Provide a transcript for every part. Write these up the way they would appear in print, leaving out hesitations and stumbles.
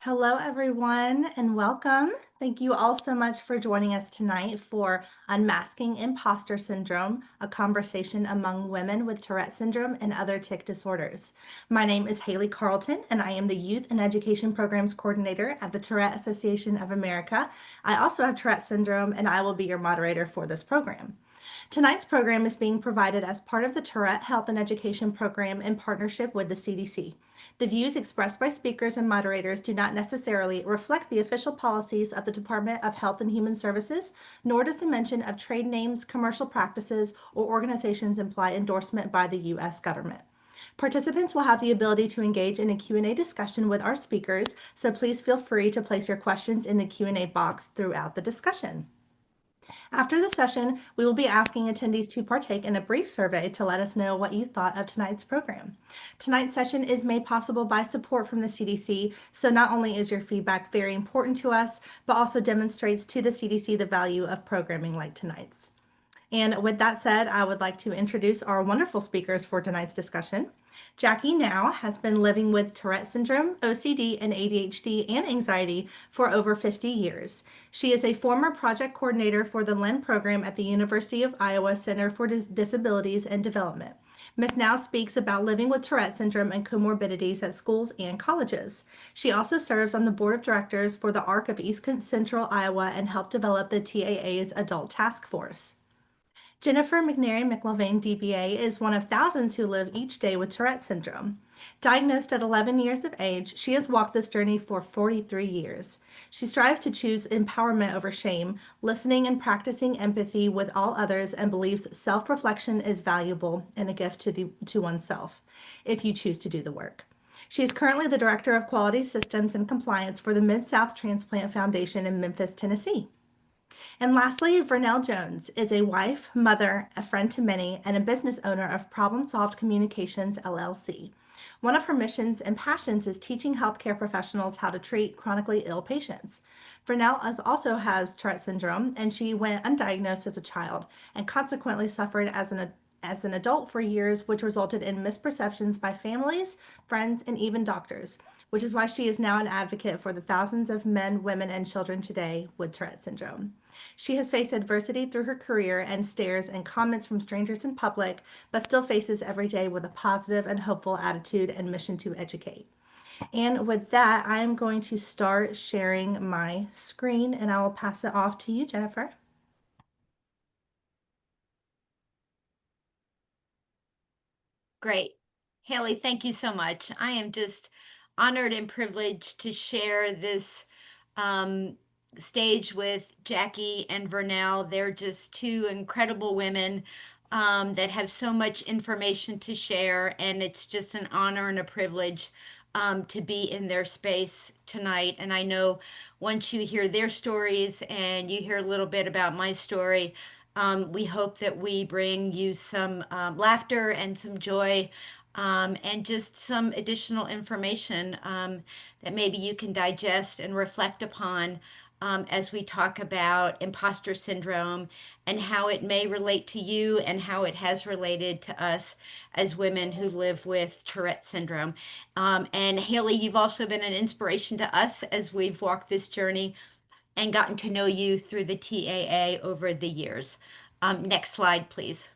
Hello, everyone, and welcome. Thank you all so much for joining us tonight for Unmasking Imposter Syndrome, a conversation among women with Tourette Syndrome and other tic disorders. My name is Haley Carlton, and I am the Youth and Education Programs Coordinator at the Tourette Association of America. I also have Tourette Syndrome, and I will be your moderator for this program. Tonight's program is being provided as part of the Tourette Health and Education Program in partnership with the CDC. The views expressed by speakers and moderators do not necessarily reflect the official policies of the Department of Health and Human Services, nor does the mention of trade names, commercial practices, or organizations imply endorsement by the U.S. government. Participants will have the ability to engage in a Q&A discussion with our speakers, so please feel free to place your questions in the Q&A box throughout the discussion. After the session, we will be asking attendees to partake in a brief survey to let us know what you thought of tonight's program. Tonight's session is made possible by support from the CDC, so not only is your feedback very important to us, but also demonstrates to the CDC the value of programming like tonight's. And with that said, I would like to introduce our wonderful speakers for tonight's discussion. Jackie now has been living with Tourette syndrome, OCD, and ADHD and anxiety for over 50 years. She is a former project coordinator for the LEND program at the University of Iowa Center for Disabilities and Development. Ms. Now speaks about living with Tourette syndrome and comorbidities at schools and colleges. She also serves on the board of directors for the ARC of East Central Iowa and helped develop the TAA's Adult Task Force. Jennifer McNary McIlvaine, DBA, is one of thousands who live each day with Tourette syndrome. Diagnosed at 11 years of age, she has walked this journey for 43 years. She strives to choose empowerment over shame, listening and practicing empathy with all others, and believes self-reflection is valuable and a gift to oneself, if you choose to do the work. She is currently the Director of Quality Systems and Compliance for the Mid-South Transplant Foundation in Memphis, Tennessee. And lastly, Vernell Jones is a wife, mother, a friend to many, and a business owner of Problem Solved Communications, LLC. One of her missions and passions is teaching healthcare professionals how to treat chronically ill patients. Vernell also has Tourette syndrome, and she went undiagnosed as a child and consequently suffered as an adult for years, which resulted in misperceptions by families, friends, and even doctors, which is why she is now an advocate for the thousands of men, women, and children today with Tourette syndrome. She has faced adversity through her career and stares and comments from strangers in public, but still faces every day with a positive and hopeful attitude and mission to educate. And with that, I'm going to start sharing my screen and I will pass it off to you, Jennifer. Great. Haley, thank you so much. I am just honored and privileged to share this um, stage with Jackie and Vernell. They're just two incredible women that have so much information to share, and it's just an honor and a privilege to be in their space tonight. And I know once you hear their stories and you hear a little bit about my story, we hope that we bring you some laughter and some joy and just some additional information that maybe you can digest and reflect upon as we talk about imposter syndrome and how it may relate to you and how it has related to us as women who live with Tourette syndrome. And Haley, you've also been an inspiration to us as we've walked this journey and gotten to know you through the TAA over the years. Next slide, please.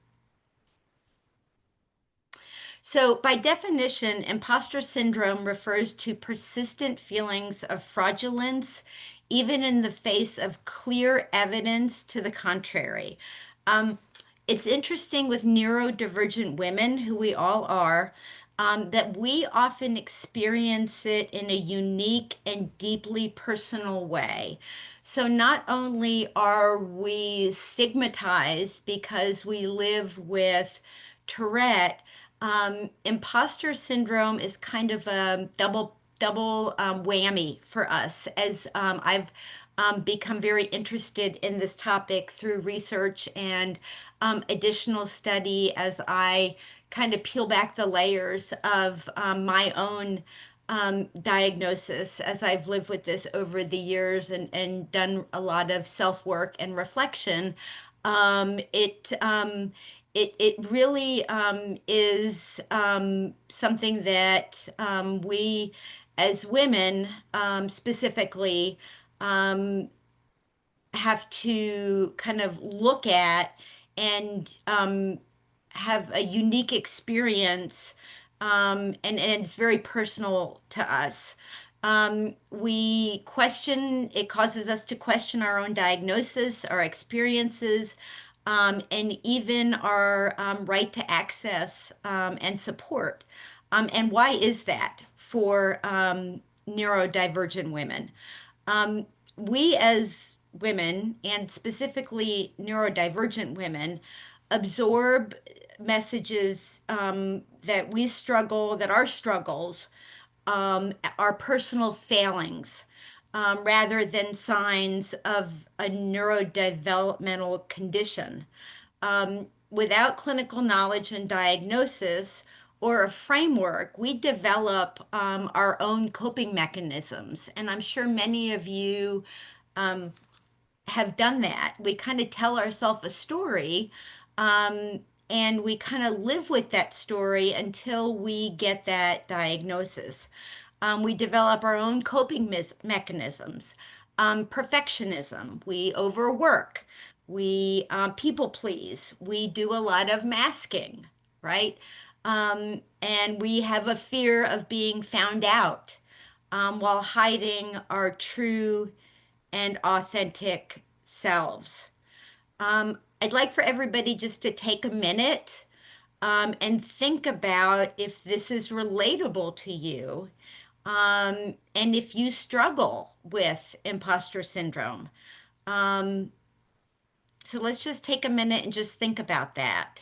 So, by definition, imposter syndrome refers to persistent feelings of fraudulence, even in the face of clear evidence to the contrary. Um, it's interesting with neurodivergent women, who we all are, that we often experience it in a unique and deeply personal way. So, not only are we stigmatized because we live with Tourette, imposter syndrome is kind of a double whammy for us as I've become very interested in this topic through research and additional study as I kind of peel back the layers of my own diagnosis as I've lived with this over the years and done a lot of self work and reflection. It really is something that we as women, specifically, um, have to kind of look at and have a unique experience, and it's very personal to us. We question, it causes us to question our own diagnosis, our experiences, and even our right to access and support. And why is that for neurodivergent women? Um, we as women, and specifically neurodivergent women, absorb messages that we struggle, that our struggles, are personal failings, rather than signs of a neurodevelopmental condition. Without clinical knowledge and diagnosis or a framework, we develop our own coping mechanisms. And I'm sure many of you have done that. We kind of tell ourselves a story, um, and we kind of live with that story until we get that diagnosis. We develop our own coping mechanisms. Perfectionism, we overwork, we people please, we do a lot of masking, right? And we have a fear of being found out, while hiding our true and authentic selves. I'd like for everybody just to take a minute and think about if this is relatable to you, and if you struggle with imposter syndrome. Um, so let's just take a minute and just think about that.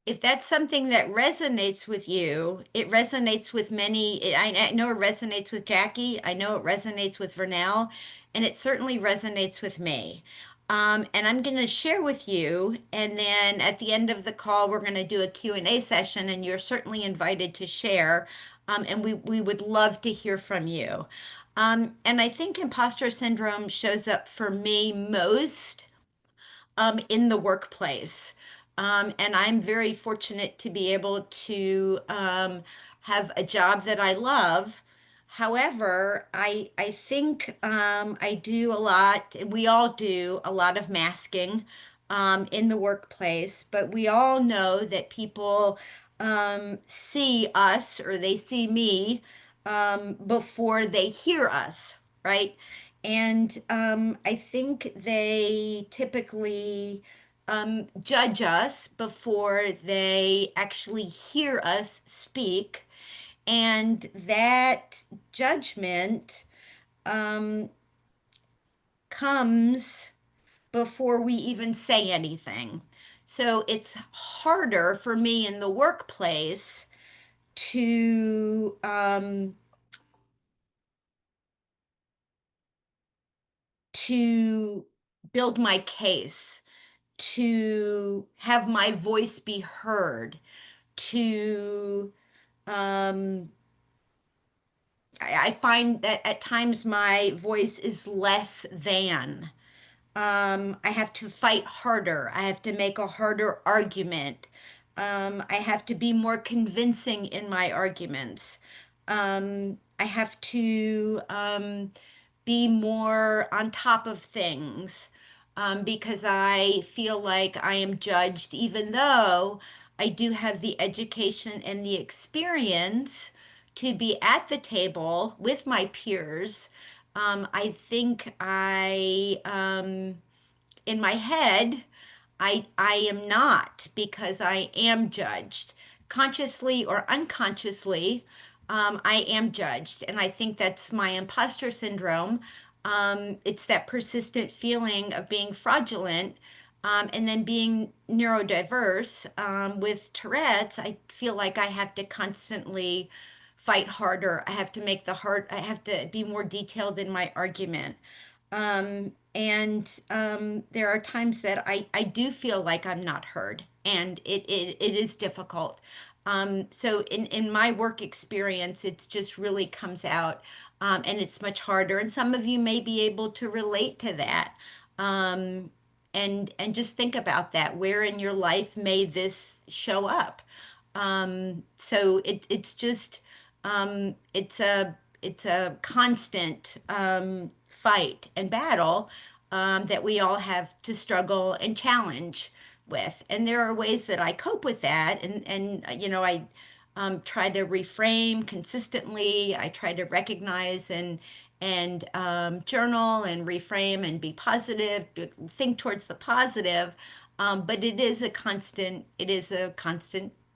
If that's something that resonates with you, it resonates with many. I know it resonates with Jackie. I know it resonates with Vernell, and it certainly resonates with me. And I'm going to share with you, and then at the end of the call, we're going to do a Q&A session, and you're certainly invited to share. And we would love to hear from you. And I think imposter syndrome shows up for me most in the workplace. And I'm very fortunate to be able to have a job that I love. However, I think I do a lot, and we all do a lot of masking in the workplace, but we all know that people see us or they see me before they hear us, right? And I think they typically judge us before they actually hear us speak. And that judgment um, comes before we even say anything. So it's harder for me in the workplace to build my case, to have my voice be heard, to um, I find that at times my voice is less than. I have to fight harder. I have to make a harder argument. I have to be more convincing in my arguments. I have to be more on top of things, because I feel like I am judged, even though I do have the education and the experience to be at the table with my peers. I think in my head, I am not, because I am judged consciously or unconsciously. I am judged, and I think that's my imposter syndrome. It's that persistent feeling of being fraudulent, and then being neurodiverse, with Tourette's. I feel like I have to constantly fight harder. I have to make I have to be more detailed in my argument. And there are times that I do feel like I'm not heard, and it is difficult. So in my work experience, it's just really comes out, and it's much harder. And some of you may be able to relate to that. Um, and just think about that. Where in your life may this show up? So it's just it's a constant fight and battle that we all have to struggle and challenge with. And there are ways that I cope with that, and I try to reframe consistently. I try to recognize and journal and reframe and be positive, think towards the positive. But it is a constant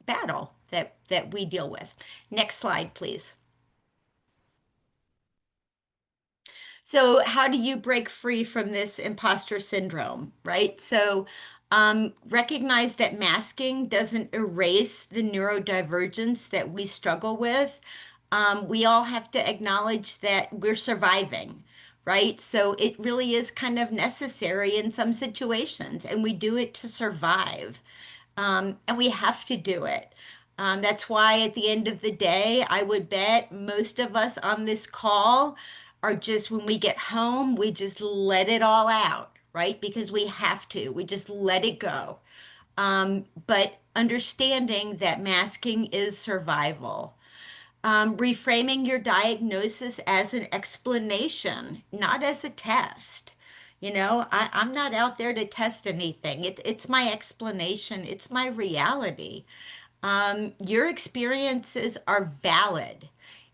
battle that we deal with. Next slide, please. So, how do you break free from this imposter syndrome, right? So, recognize that masking doesn't erase the neurodivergence that we struggle with. We all have to acknowledge that we're surviving, right? So, it really is kind of necessary in some situations, and we do it to survive. And we have to do it. That's why at the end of the day, I would bet most of us on this call are just when we get home, we just let it all out, right? Because we have to. We just let it go. But understanding that masking is survival. Reframing your diagnosis as an explanation, not as a test. I'm not out there to test anything. It's my explanation, it's my reality. Your experiences are valid,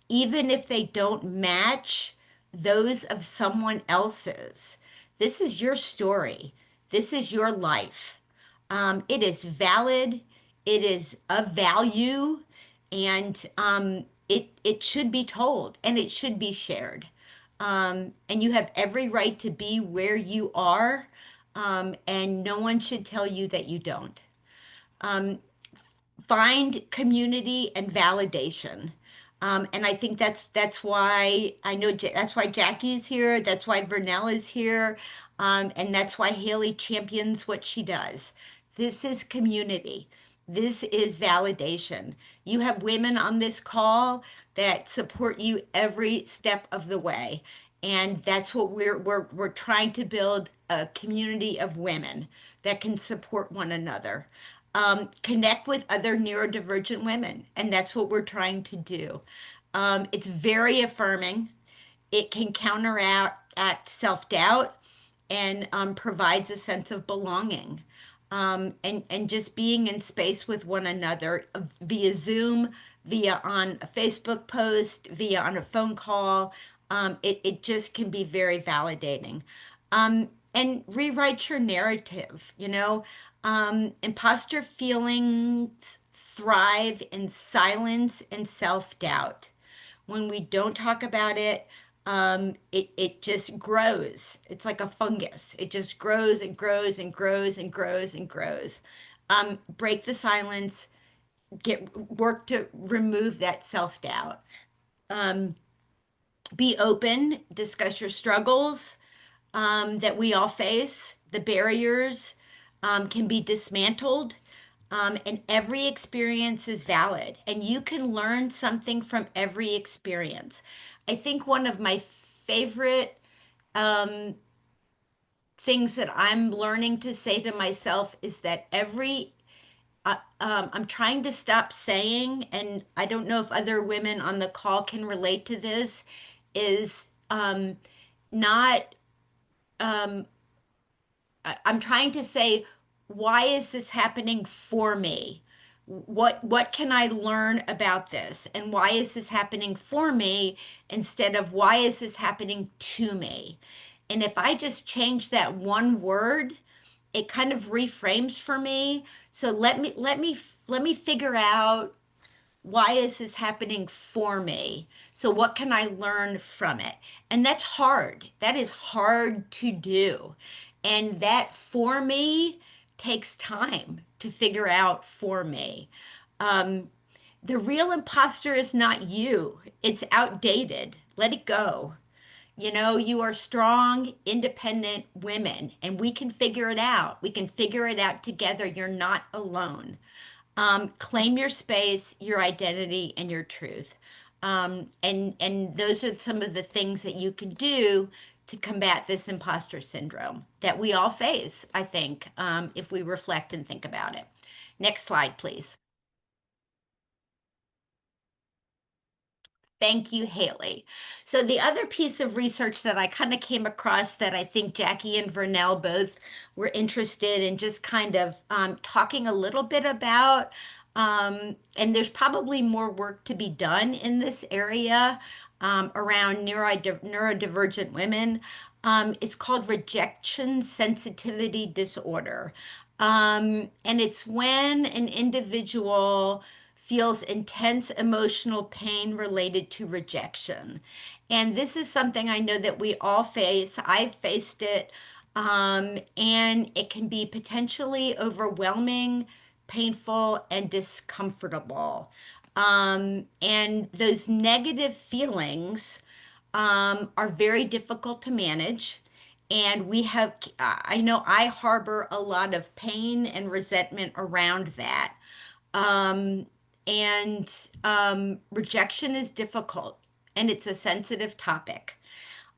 even if they don't match those of someone else's. This is your story, this is your life. It is valid, it is of value, and it should be told and it should be shared. And you have every right to be where you are, and no one should tell you that you don't. Find community and validation. And I think that's why that's why Jackie's here. That's why Vernell is here, and that's why Haley champions what she does. This is community. This is validation. You have women on this call that support you every step of the way, and that's what we're trying to build a community of women that can support one another, connect with other neurodivergent women. And that's what we're trying to do. It's very affirming. It can counteract self-doubt and provides a sense of belonging. And just being in space with one another via Zoom, via on a Facebook post, via on a phone call. It just can be very validating. And rewrite your narrative, imposter feelings thrive in silence and self-doubt. When we don't talk about it, it just grows. It's like a fungus. It just grows and grows and grows and grows and grows. Break the silence, get work to remove that self-doubt. Be open, discuss your struggles that we all face. The barriers can be dismantled, and every experience is valid, and you can learn something from every experience. I think one of my favorite things that I'm learning to say to myself is that I'm trying to stop saying, and I don't know if other women on the call can relate to this, is not I'm trying to say, why is this happening for me? What can I learn about this? And why is this happening for me instead of why is this happening to me? And if I just change that one word, it kind of reframes for me. So let me figure out, why is this happening for me? So what can I learn from it? And that's hard. That is hard to do. And that for me takes time to figure out for me. The real imposter is not you. It's outdated. Let it go. You are strong, independent women, and we can figure it out. We can figure it out together. You're not alone. Claim your space, your identity, and your truth. And those are some of the things that you can do to combat this imposter syndrome that we all face, I think, if we reflect and think about it. Next slide, please. Thank you, Haley. So the other piece of research that I kind of came across that I think Jackie and Vernell both were interested in just kind of talking a little bit about, and there's probably more work to be done in this area around neurodivergent women. It's called rejection sensitivity disorder. And it's when an individual feels intense emotional pain related to rejection. And this is something I know that we all face. I've faced it, and it can be potentially overwhelming, painful, and discomfortable. And those negative feelings are very difficult to manage. And I know I harbor a lot of pain and resentment around that. Um, and rejection is difficult and it's a sensitive topic.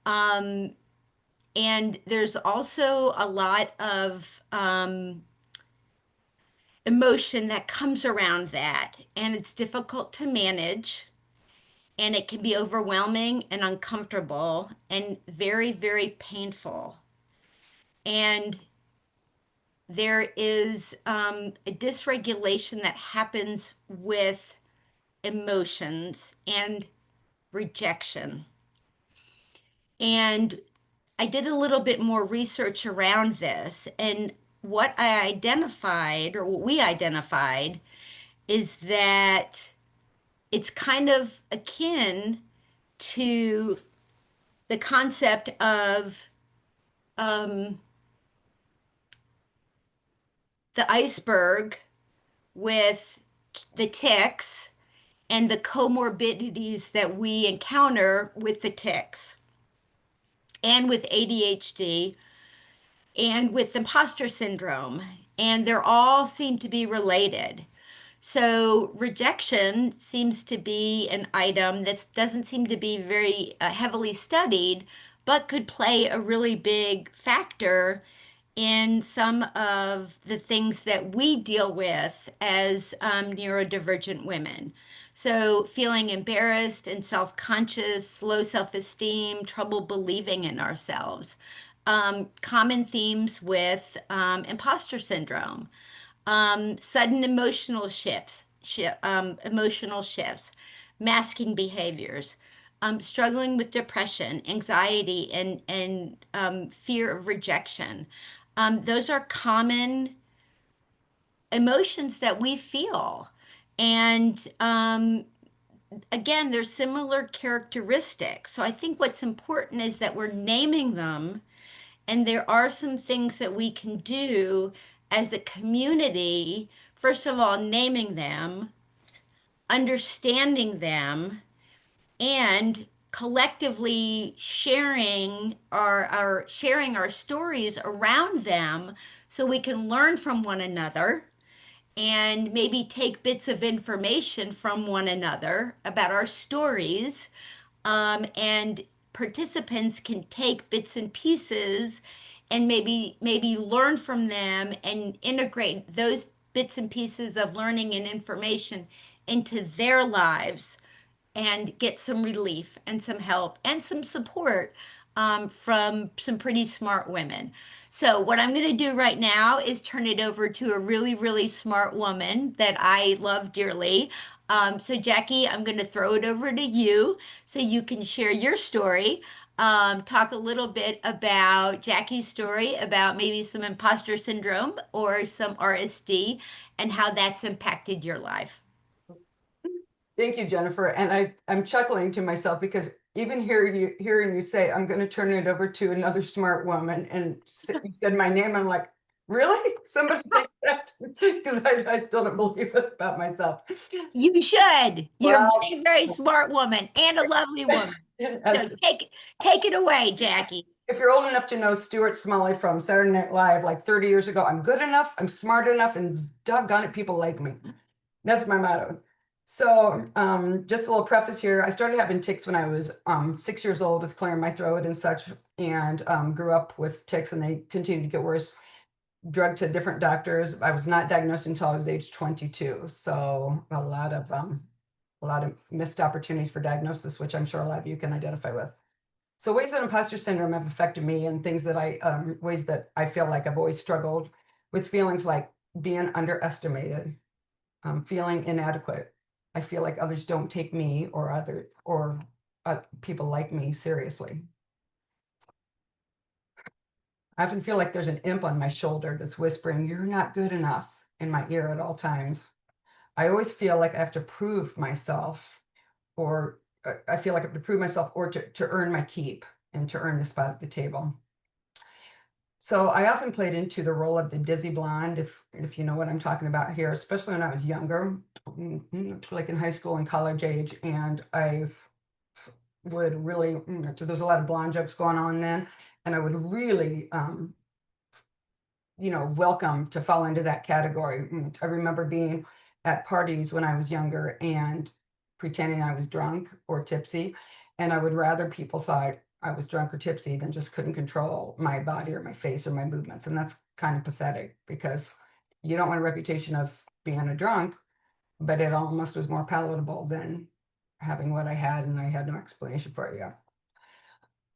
Um, and there's also a lot of emotion that comes around that, and it's difficult to manage, and it can be overwhelming and uncomfortable and very, very painful. And there is a dysregulation that happens with emotions and rejection. And I did a little bit more research around this, and what I identified, or what we identified, is that it's kind of akin to the concept of um, the iceberg with the tics and the comorbidities that we encounter with the tics and with ADHD and with imposter syndrome, and they're all seem to be related. So rejection seems to be an item that doesn't seem to be very heavily studied, but could play a really big factor in some of the things that we deal with as neurodivergent women. So, feeling embarrassed and self conscious, low self esteem, trouble believing in ourselves. Common themes with imposter syndrome, sudden emotional shifts, masking behaviors, struggling with depression, anxiety, and fear of rejection. Those are common emotions that we feel. And again, there's similar characteristics. So I think what's important is that we're naming them, and there are some things that we can do as a community. First of all, naming them, understanding them, and collectively sharing our stories around them so we can learn from one another and maybe take bits of information from one another about our stories. And participants can take bits and pieces and maybe learn from them and integrate those bits and pieces of learning and information into their lives and get some relief and some help and some support from some pretty smart women. So, what I'm going to do right now is turn it over to a really, really smart woman that I love dearly. So, Jackie, I'm going to throw it over to you so you can share your story. Talk a little bit about Jackie's story about maybe some imposter syndrome or some RSD and how that's impacted your life. Thank you, Jennifer. And I'm chuckling to myself because even hearing you say, I'm going to turn it over to another smart woman, and you said my name, I'm like, really? Somebody think that? Because I still don't believe it about myself. You should. You're a Well, very, very smart woman and a lovely woman. So as take it away, Jackie. if you're old enough to know Stuart Smalley from Saturday Night Live, like 30 years ago, I'm good enough, I'm smart enough, and doggone it, people like me. That's my motto. So just a little preface here. I started having tics when I was 6 years old with clearing my throat and such, and grew up with tics, and they continued to get worse. Drugged to different doctors. I was not diagnosed until I was age 22. So a lot of missed opportunities for diagnosis, which I'm sure a lot of you can identify with. So ways that imposter syndrome have affected me, and things that ways that I feel like I've always struggled with, feelings like being underestimated, feeling inadequate. I feel like others don't take me or people like me seriously. I often feel like there's an imp on my shoulder that's whispering, "You're not good enough," in my ear at all times. I always feel like I have to prove myself, or I feel like I have to prove myself, or to earn my keep and to earn the spot at the table. So I often played into the role of the dizzy blonde, if you know what I'm talking about here, especially when I was younger, like in high school and college age, and I would really, so there's a lot of blonde jokes going on then, and I would really, welcome to fall into that category. I remember being at parties when I was younger and pretending I was drunk or tipsy, and I would rather people thought I was drunk or tipsy than just couldn't control my body or my face or my movements. And that's kind of pathetic, because you don't want a reputation of being a drunk, but it almost was more palatable than having what I had, and I had no explanation for it yet.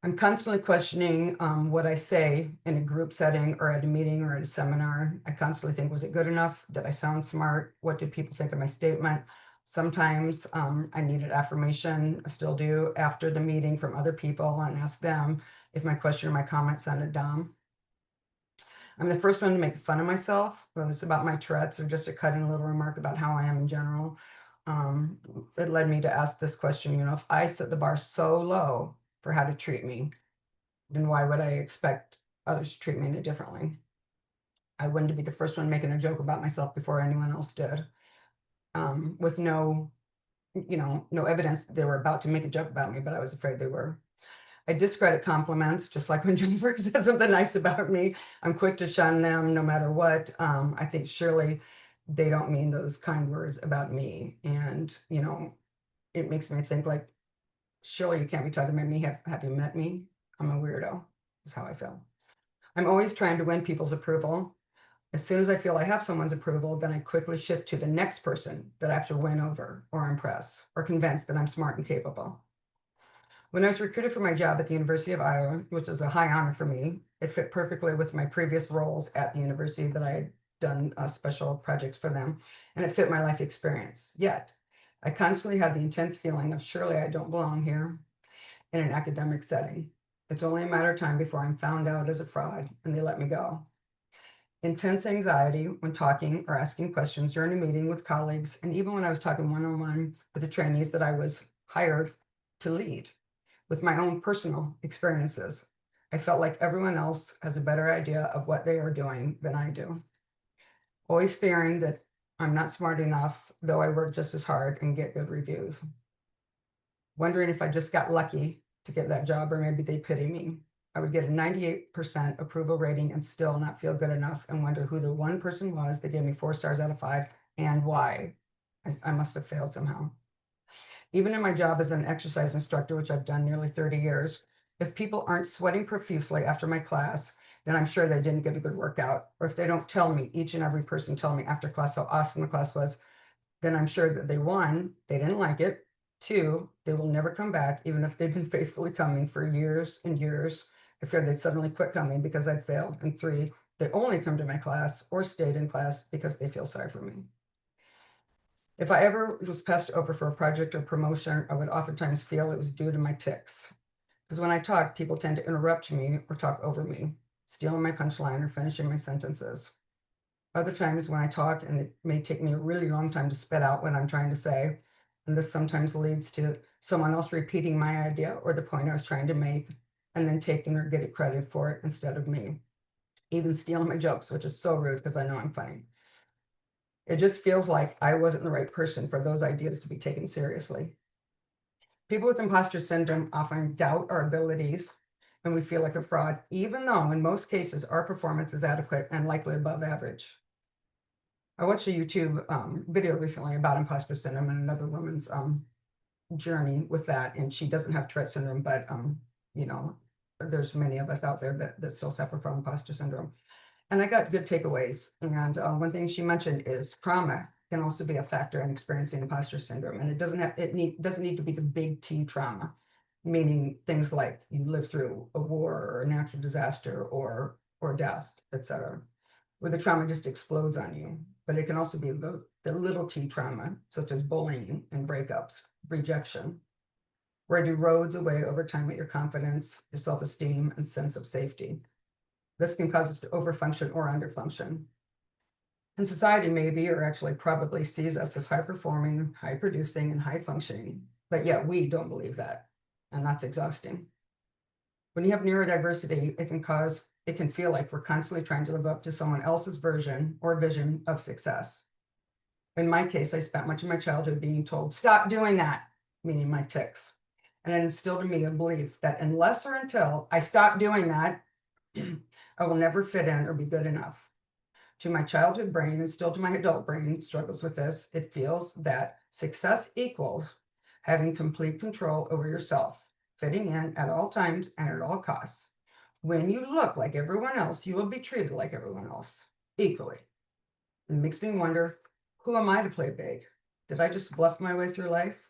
I'm constantly questioning what I say in a group setting or at a meeting or at a seminar. I constantly think, was it good enough? Did I sound smart? What did people think of my statement? Sometimes I needed affirmation, I still do, after the meeting from other people, and ask them if my question or my comment sounded dumb. I'm the first one to make fun of myself, whether it's about my Tourette's or just a cutting little remark about how I am in general. It led me to ask this question, if I set the bar so low for how to treat me, then why would I expect others to treat me any differently? I wanted to be the first one making a joke about myself before anyone else did, with no evidence that they were about to make a joke about me, but I was afraid they were. I discredit compliments, just like when Jennifer said something nice about me. I'm quick to shun them no matter what. I think surely they don't mean those kind words about me. And, it makes me think, like, surely you can't be talking about me. Have you met me? I'm a weirdo, is how I feel. I'm always trying to win people's approval. As soon as I feel I have someone's approval, then I quickly shift to the next person that I have to win over or impress or convince that I'm smart and capable. When I was recruited for my job at the University of Iowa, which is a high honor for me, it fit perfectly with my previous roles at the university that I had done special projects for them, and it fit my life experience. Yet, I constantly had the intense feeling of, surely I don't belong here in an academic setting. It's only a matter of time before I'm found out as a fraud and they let me go. Intense anxiety when talking or asking questions during a meeting with colleagues, and even when I was talking one-on-one with the trainees that I was hired to lead. With my own personal experiences, I felt like everyone else has a better idea of what they are doing than I do. Always fearing that I'm not smart enough, though I work just as hard and get good reviews. Wondering if I just got lucky to get that job, or maybe they pity me. I would get a 98% approval rating and still not feel good enough, and wonder who the one person was that gave me 4 stars out of 5 and why. I must have failed somehow. Even in my job as an exercise instructor, which I've done nearly 30 years, if people aren't sweating profusely after my class, then I'm sure they didn't get a good workout. Or if they don't tell me, each and every person tell me after class how awesome the class was, then I'm sure that they, one, they didn't like it. Two, they will never come back, even if they've been faithfully coming for years and years. I fear they'd suddenly quit coming because I'd failed. And three, they only come to my class or stayed in class because they feel sorry for me. If I ever was passed over for a project or promotion, I would oftentimes feel it was due to my tics. Because when I talk, people tend to interrupt me or talk over me, stealing my punchline or finishing my sentences. Other times when I talk, and it may take me a really long time to spit out what I'm trying to say, and this sometimes leads to someone else repeating my idea or the point I was trying to make, and then taking or getting credit for it instead of me. Even stealing my jokes, which is so rude because I know I'm funny. It just feels like I wasn't the right person for those ideas to be taken seriously. People with imposter syndrome often doubt our abilities, and we feel like a fraud, even though in most cases our performance is adequate and likely above average. I watched a YouTube video recently about imposter syndrome and another woman's journey with that, and she doesn't have Tourette syndrome, but you know, there's many of us out there that still suffer from imposter syndrome. And I got good takeaways. And one thing she mentioned is trauma can also be a factor in experiencing imposter syndrome. And it doesn't need to be the big T trauma, meaning things like you live through a war or a natural disaster or death, etc., where the trauma just explodes on you. But it can also be the little T trauma, such as bullying and breakups, rejection, where it erodes away over time at your confidence, your self-esteem, and sense of safety. This can cause us to overfunction or underfunction. And society maybe, or actually probably, sees us as high-performing, high-producing, and high-functioning, but yet we don't believe that, and that's exhausting. When you have neurodiversity, it can feel like we're constantly trying to live up to someone else's version or vision of success. In my case, I spent much of my childhood being told, stop doing that, meaning my tics. And it instilled in me a belief that unless or until I stop doing that, I will never fit in or be good enough. To my childhood brain, and still to my adult brain struggles with this, it feels that success equals having complete control over yourself, fitting in at all times and at all costs. When you look like everyone else, you will be treated like everyone else, equally. It makes me wonder, who am I to play big? Did I just bluff my way through life?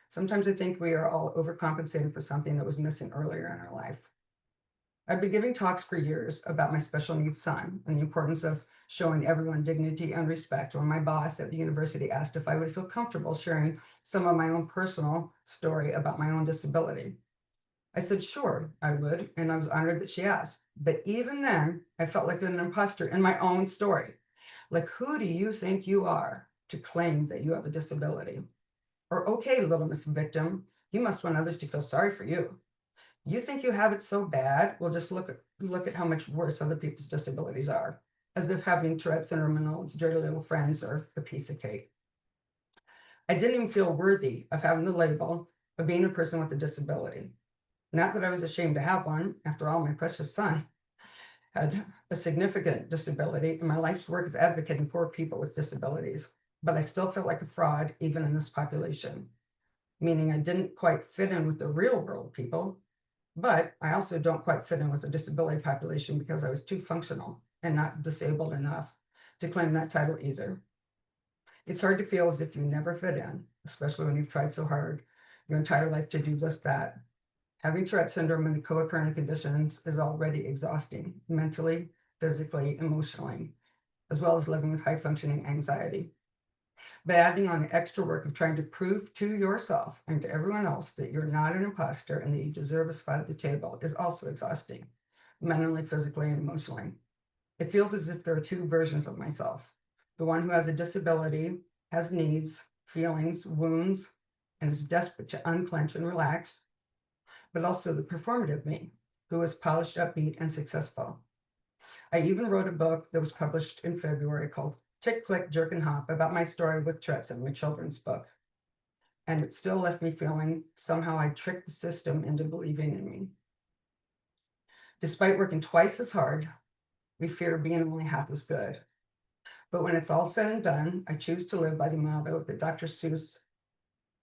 Sometimes I think we are all overcompensating for something that was missing earlier in our life. I've been giving talks for years about my special needs son and the importance of showing everyone dignity and respect, when my boss at the university asked if I would feel comfortable sharing some of my own personal story about my own disability. I said, sure, I would, and I was honored that she asked. But even then, I felt like an imposter in my own story. Like, who do you think you are to claim that you have a disability? Or, okay, little Miss Victim, you must want others to feel sorry for you. You think you have it so bad? Well, just look at how much worse other people's disabilities are, as if having Tourette syndrome and all its dirty little friends are a piece of cake. I didn't even feel worthy of having the label of being a person with a disability. Not that I was ashamed to have one. After all, my precious son had a significant disability, and my life's work is advocating for people with disabilities. But I still felt like a fraud, even in this population, meaning I didn't quite fit in with the real world people. But I also don't quite fit in with the disability population because I was too functional and not disabled enough to claim that title either. It's hard to feel as if you never fit in, especially when you've tried so hard your entire life to do just that. Having Tourette syndrome and the co-occurring conditions is already exhausting, mentally, physically, emotionally, as well as living with high-functioning anxiety. But adding on the extra work of trying to prove to yourself and to everyone else that you're not an imposter and that you deserve a spot at the table is also exhausting, mentally, physically, and emotionally. It feels as if there are two versions of myself. The one who has a disability, has needs, feelings, wounds, and is desperate to unclench and relax, but also the performative me, who is polished, upbeat, and successful. I even wrote a book that was published in February called Tick, Click, Jerk, and Hop, about my story with Tourette's, my children's book. And it still left me feeling somehow I tricked the system into believing in me. Despite working twice as hard, we fear being only half as good. But when it's all said and done, I choose to live by the motto that Dr. Seuss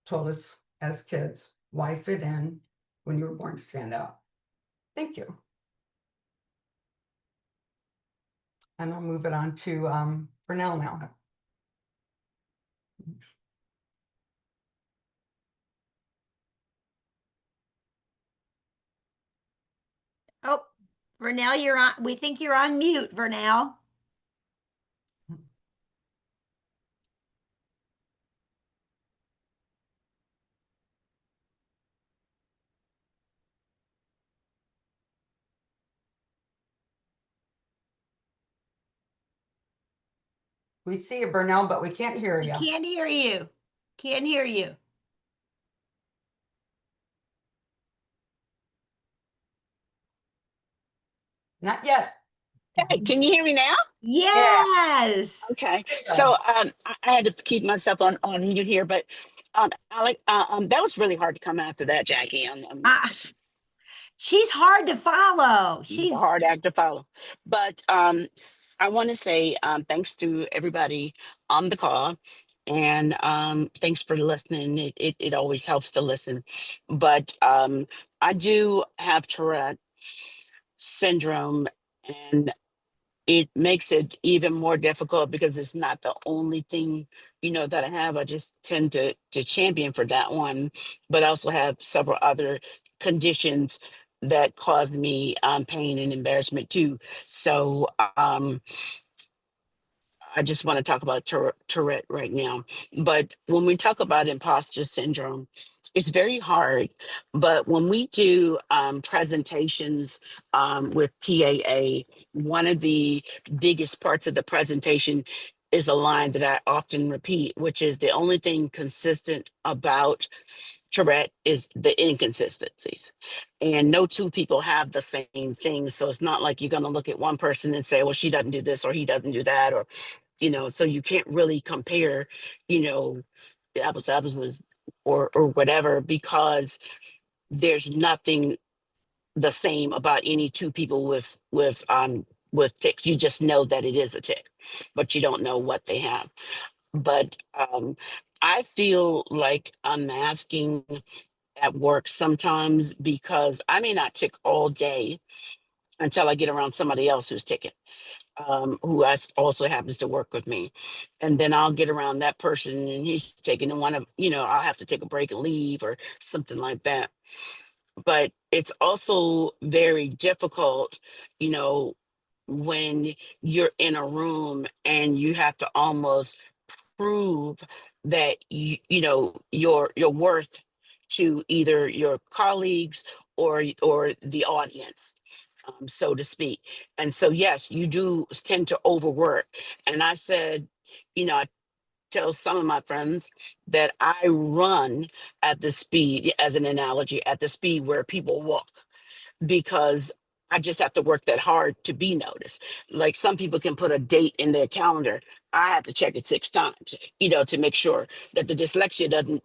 told us as kids: why fit in when you were born to stand out? Thank you. And I'll move it on to Vernell now. Oh, Vernell, you're on. We think you're on mute, Vernell. We see you, Vernell, but we can't hear We you. can't hear you. Can't hear you. Not yet. Hey, can you hear me now? Yes. Okay. So I had to keep myself on mute here, but Alec, that was really hard to come after that, Jackie. She's hard to follow. She's a hard act to follow. But I want to say thanks to everybody on the call. And thanks for listening. It always helps to listen. But I do have Tourette syndrome, and it makes it even more difficult because it's not the only thing, that I have. I just tend to champion for that one, but I also have several other conditions that cause me pain and embarrassment too. So I just want to talk about Tourette right now. But when we talk about imposter syndrome, it's very hard. But when we do presentations with TAA, one of the biggest parts of the presentation is a line that I often repeat, which is the only thing consistent about Tourette is the inconsistencies. And no two people have the same thing. So it's not like you're going to look at one person and say, well, she doesn't do this or he doesn't do that, or so you can't really compare, you know, apples to apples or whatever, because there's nothing the same about any two people with tics. You just know that it is a tic, but you don't know what they have. But I feel like unmasking at work sometimes because I may not tick all day until I get around somebody else who's ticking, who also happens to work with me. And then I'll get around that person and he's taking and I'll have to take a break and leave or something like that. But it's also very difficult, you know, when you're in a room and you have to almost prove that your worth to either your colleagues or the audience, so to speak. And so yes, you do tend to overwork. And I said, I tell some of my friends that I run at the speed, as an analogy, at the speed where people walk, because I just have to work that hard to be noticed. Like some people can put a date in their calendar. I have to check it 6 times, to make sure that the dyslexia doesn't,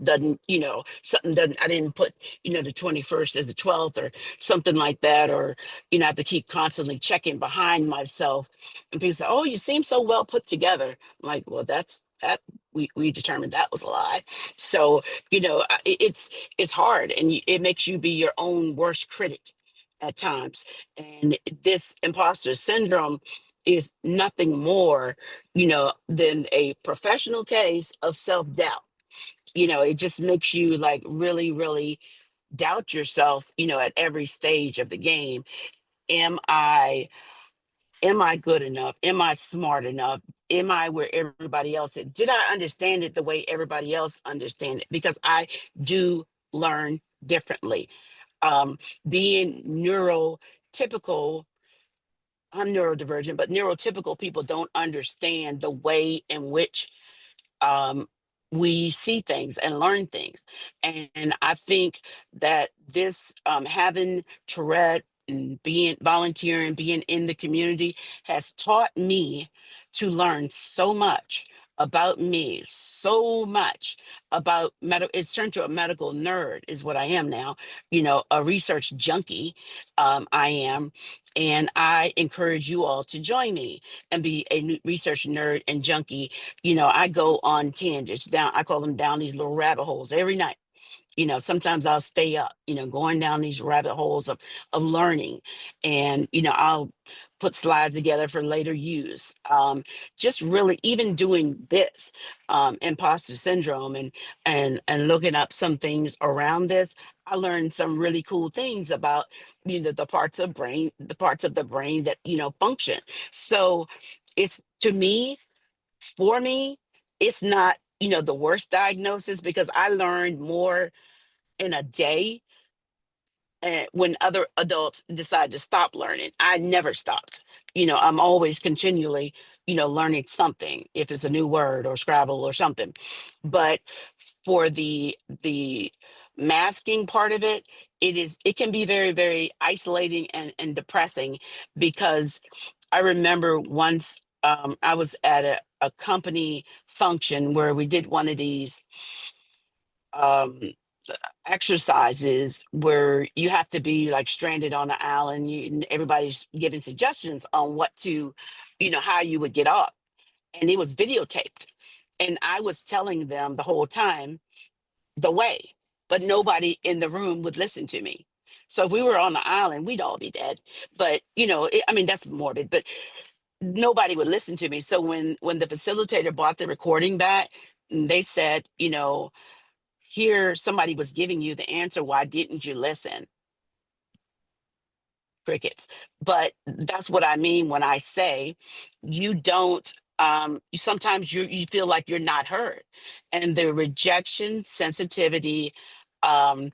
something doesn't, I didn't put, the 21st as the 12th or something like that. Or, I have to keep constantly checking behind myself. And people say, oh, you seem so well put together. I'm like, well, that we determined that was a lie. So, it's hard, and it makes you be your own worst critic at times. And this imposter syndrome is nothing more, than a professional case of self-doubt. It just makes you like really, really doubt yourself, at every stage of the game. Am I am I good enough? Am I smart enough? Am I where everybody else is? Did I understand it the way everybody else understand it? Because I do learn differently. um, Being neurotypical, I'm neurodivergent, but neurotypical people don't understand the way in which um, we see things and learn things. And I think that this having Tourette and being volunteering, being in the community has taught me to learn so much about me, so much about medical. It's turned to a medical nerd is what I am now, a research junkie. I am. And I encourage you all to join me and be a research nerd and junkie. I go on tangents down, I call them down these little rabbit holes every night. Sometimes I'll stay up, going down these rabbit holes of learning. And, I'll put slides together for later use. Just really even doing this imposter syndrome and looking up some things around this. I learned some really cool things about, the parts of the brain that, function. So it's to me, for me, it's not, the worst diagnosis, because I learned more in a day. And when other adults decide to stop learning, I never stopped. I'm always continually, learning something, if it's a new word or Scrabble or something. But for the masking part of it, it can be very, very isolating and depressing, because I remember once I was at a company function where we did one of these um, exercises where you have to be like stranded on an island. And everybody's giving suggestions on what to how you would get up, and it was videotaped. And I was telling them the whole time the way, but nobody in the room would listen to me. So if we were on the island, we'd all be dead. But I mean, that's morbid, but nobody would listen to me. So when the facilitator brought the recording back, they said, here somebody was giving you the answer. Why didn't you listen? Crickets. But that's what I mean when I say you don't. Sometimes you feel like you're not heard, and the rejection sensitivity um,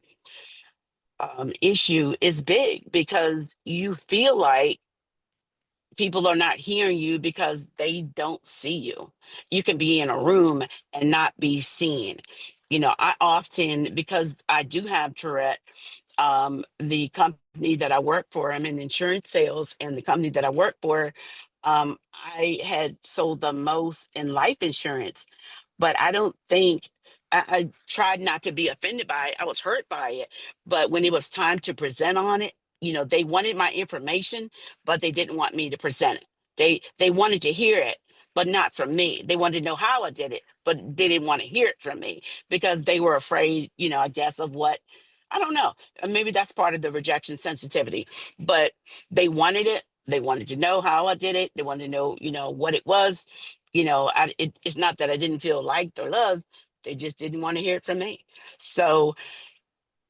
issue is big because you feel like people are not hearing you because they don't see you. You can be in a room and not be seen. I often, because I do have Tourette, the company that I work for, I'm in insurance sales, and the company that I work for, I had sold the most in life insurance, but I don't think I tried not to be offended by it. I was hurt by it. But when it was time to present on it, they wanted my information, but they didn't want me to present it. They wanted to hear it, but not from me. They wanted to know how I did it, but they didn't want to hear it from me because they were afraid, I guess, of what I don't know. Maybe that's part of the rejection sensitivity, but they wanted it. They wanted to know how I did it. They wanted to know, what it was. It's not that I didn't feel liked or loved. They just didn't want to hear it from me. So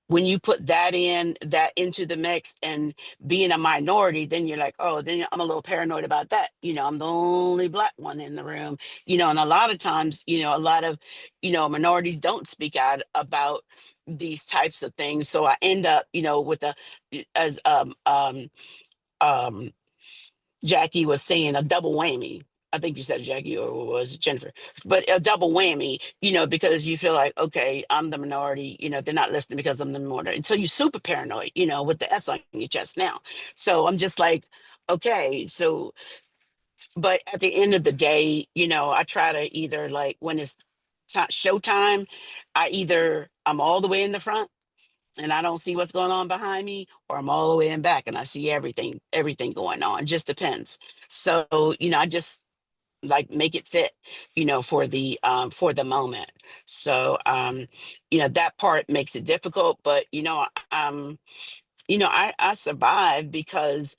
when you put that into the mix and being a minority, then you're like, oh, then I'm a little paranoid about that. I'm the only Black one in the room, and a lot of times, a lot of, minorities don't speak out about these types of things. So I end up, with as um Jackie was saying, a double whammy. I think you said Jackie, or was it Jennifer? But a double whammy, because you feel like, okay, I'm the minority, they're not listening because I'm the minority. And so you're super paranoid, with the S on your chest now. So I'm just like, okay, so, but at the end of the day, I try to either, like, when it's showtime, I'm all the way in the front and I don't see what's going on behind me, or I'm all the way in back and I see everything going on. It just depends. So, I just like make it fit, for the moment. So that part makes it difficult, but I survive because,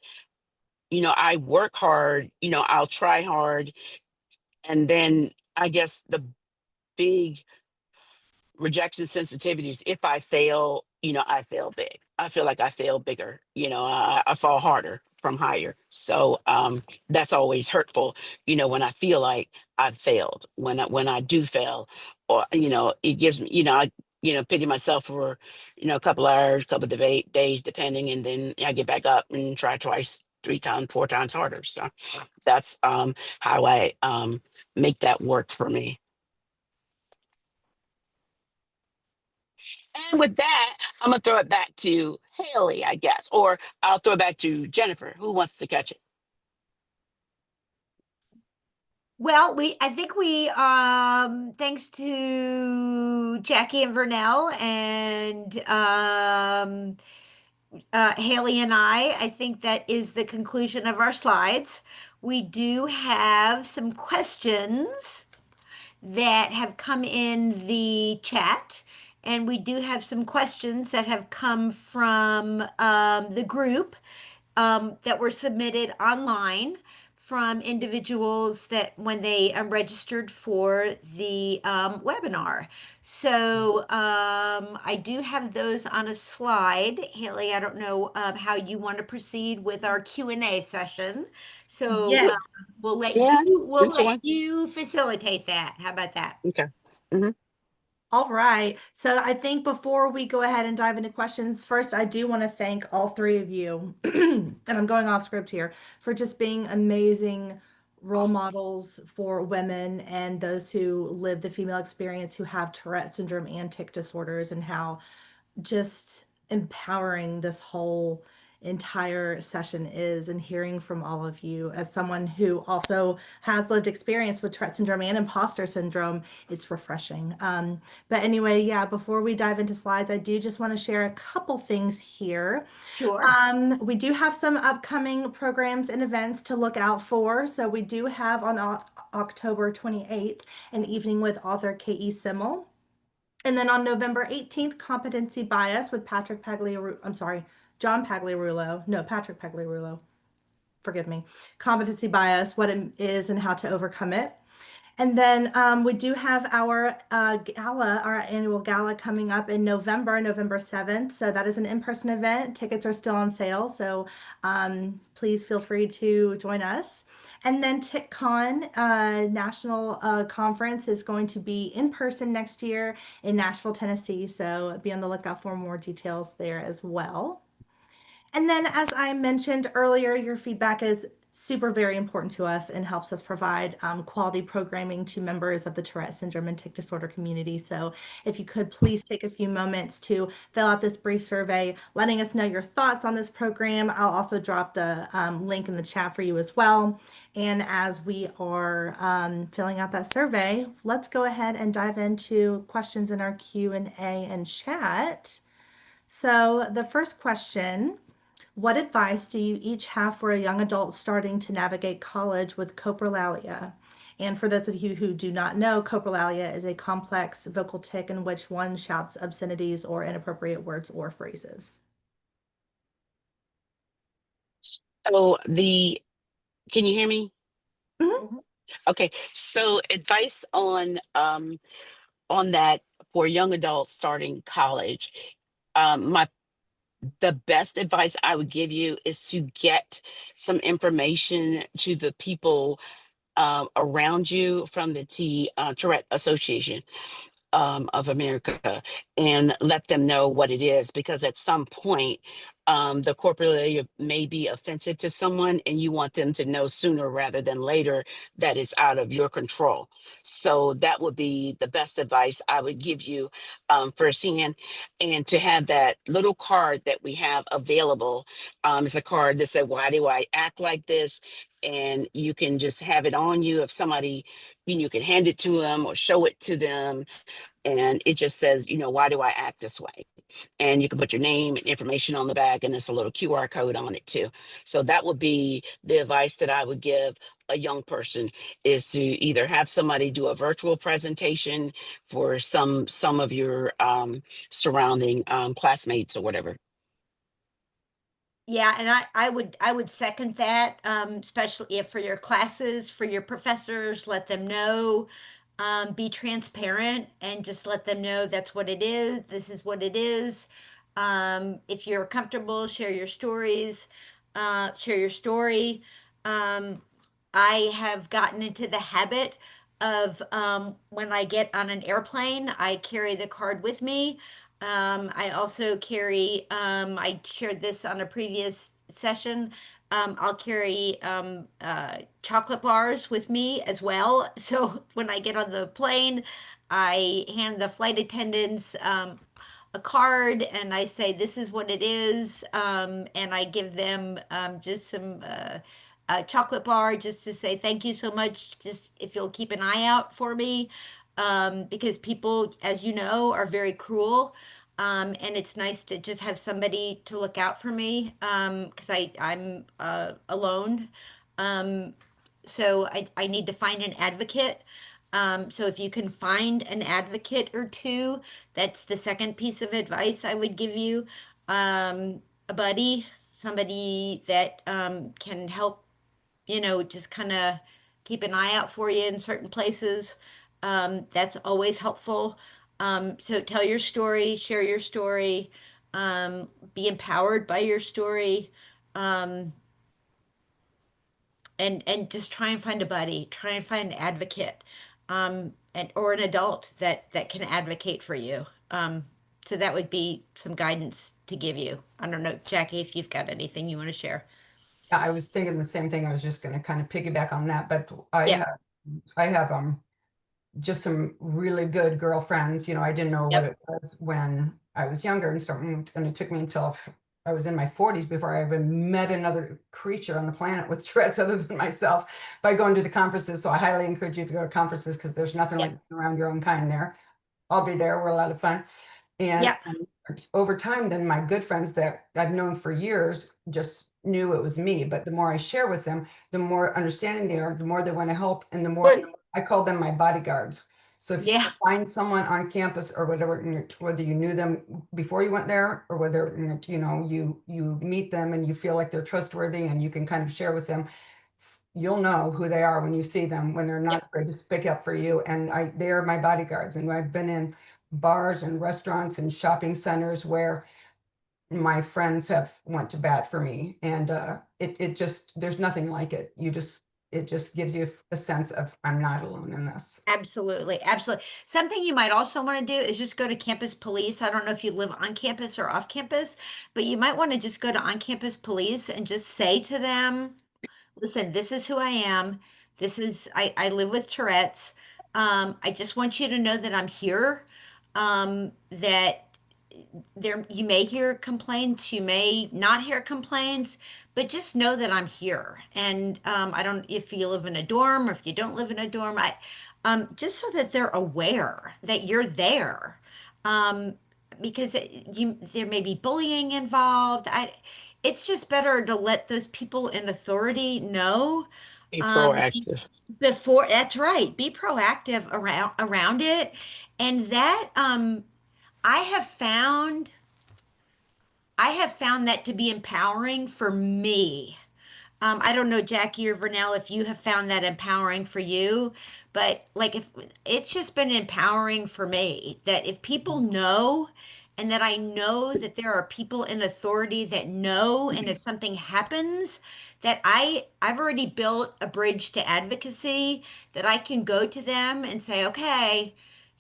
I work hard, I'll try hard. And then I guess the big rejection sensitivities, if I fail, I fail big. I feel like I fail bigger. I fall harder from higher. So that's always hurtful, when I feel like I've failed. When I do fail, or it gives me, I pity myself for a couple hours, couple debate days, depending, and then I get back up and try twice, three times, four times harder. So that's how I make that work for me. And with that, I'm gonna throw it back to Haley, I guess, or I'll throw it back to Jennifer. Who wants to catch it? Well, I think thanks to Jackie and Vernell and Haley and I think that is the conclusion of our slides. We do have some questions that have come in the chat, and we do have some questions that have come from the group that were submitted online from individuals that when they registered for the webinar. So I do have those on a slide. Haley, I don't know how you want to proceed with our Q&A session. So Yeah. we'll let Yeah, we'll that's let one. you facilitate that. How about that? Okay. Hmm. All right. So I think before we go ahead and dive into questions, first, I do want to thank all three of you, and I'm going off script here, for just being amazing role models for women and those who live the female experience who have Tourette syndrome and tic disorders, and how just empowering this whole entire session is, and hearing from all of you. As someone who also has lived experience with Tourette syndrome and imposter syndrome, it's refreshing. But anyway, yeah, before we dive into slides, I do just want to share a couple things here. Sure. We do have some upcoming programs and events to look out for. So we do have on October 28th an evening with author K.E. Simmel. And then on November 18th, Competency Bias with Patrick Pagliarulo. I'm sorry, John Pagliarulo. No, Patrick Pagliarulo. Forgive me. Competency Bias, what it is and how to overcome it. And then we do have our gala, our annual gala coming up in November, November 7th. So that is an in-person event. Tickets are still on sale. So please feel free to join us. And then TicCon National Conference is going to be in person next year in Nashville, Tennessee. So be on the lookout for more details there as well. And then, as I mentioned earlier, your feedback is super very important to us and helps us provide quality programming to members of the Tourette syndrome and tic disorder community. So if you could please take a few moments to fill out this brief survey, letting us know your thoughts on this program. I'll also drop the link in the chat for you as well. And as we are filling out that survey, let's go ahead and dive into questions in our Q&A and chat. So the first question: what advice do you each have for a young adult starting to navigate college with coprolalia? And for those of you who do not know, coprolalia is a complex vocal tic in which one shouts obscenities or inappropriate words or phrases. So can you hear me? Mhm. Okay. So advice on that for young adults starting college. My the best advice I would give you is to get some information to the people around you from the Tourette Association of America, and let them know what it is, because at some point the corporate area may be offensive to someone and you want them to know sooner rather than later that it's out of your control. So that would be the best advice I would give you firsthand. And to have that little card that we have available, it's a card that said, why do I act like this? And you can just have it on you. If somebody, you can hand it to them or show it to them, and it just says, why do I act this way? And you can put your name and information on the back, and there's a little QR code on it too. So that would be the advice that I would give a young person, is to either have somebody do a virtual presentation for some of your surrounding classmates or whatever. Yeah, and I would second that, especially if for your classes, for your professors, let them know, be transparent and just let them know that's what it is. This is what it is. If you're comfortable, share your stories, share your story. Um, I have gotten into the habit of when I get on an airplane, I carry the card with me. I also carry, I shared this on a previous session. I'll carry chocolate bars with me as well. So when I get on the plane, I hand the flight attendants a card and I say, this is what it is. And I give them just some chocolate bar just to say thank you so much. Just if you'll keep an eye out for me, because people, as you know, are very cruel. And it's nice to just have somebody to look out for me, because I'm alone. Um, so I need to find an advocate. So if you can find an advocate or two, that's the second piece of advice I would give you. A buddy, somebody that can help, just kind of keep an eye out for you in certain places. That's always helpful. So tell your story, share your story, be empowered by your story, um, and just try and find a buddy, try and find an advocate, and or an adult that can advocate for you. So that would be some guidance to give you. I don't know, Jackie, if you've got anything you want to share. Yeah, I was thinking the same thing. I was just going to kind of piggyback on that, but Yep. I have just some really good girlfriends. I didn't know what Yep. it was when I was younger and stuff, and it took me until I was in my 40s before I even met another creature on the planet with Tourette's other than myself by going to the conferences. So I highly encourage you to go to conferences because there's nothing like Yep. being around your own kind there. I'll be there. We're a lot of fun. And Yep. over time, then my good friends that I've known for years just knew it was me. But the more I share with them, the more understanding they are, the more they want to help, and the more I call them my bodyguards. So if you Yeah. find someone on campus or whatever, whether you knew them before you went there or whether you meet them and you feel like they're trustworthy and you can kind of share with them, you'll know who they are when you see them, when they're not Yep. afraid to speak up for you. And they are my bodyguards. And I've been in bars and restaurants and shopping centers where my friends have went to bat for me. And it just, there's nothing like it. It just gives you a sense of I'm not alone in this. Absolutely, absolutely. Something you might also want to do is just go to campus police. I don't know if you live on campus or off campus, but you might want to just go to on-campus police and just say to them, listen, this is who I am. I live with Tourette's. I just want you to know that I'm here. That there you may hear complaints, you may not hear complaints, but just know that I'm here. And I don't if you live in a dorm or if you don't live in a dorm, I just so that they're aware that you're there. Um, because there may be bullying involved. It's just better to let those people in authority know Be um, proactive. before. That's right. Be proactive around it, and that I have found I have found that to be empowering for me. I don't know, Jackie or Vernell, if you have found that empowering for you, but like if it's just been empowering for me that if people know and that I know that there are people in authority that know, and if something happens, that I've already built a bridge to advocacy that I can go to them and say, okay,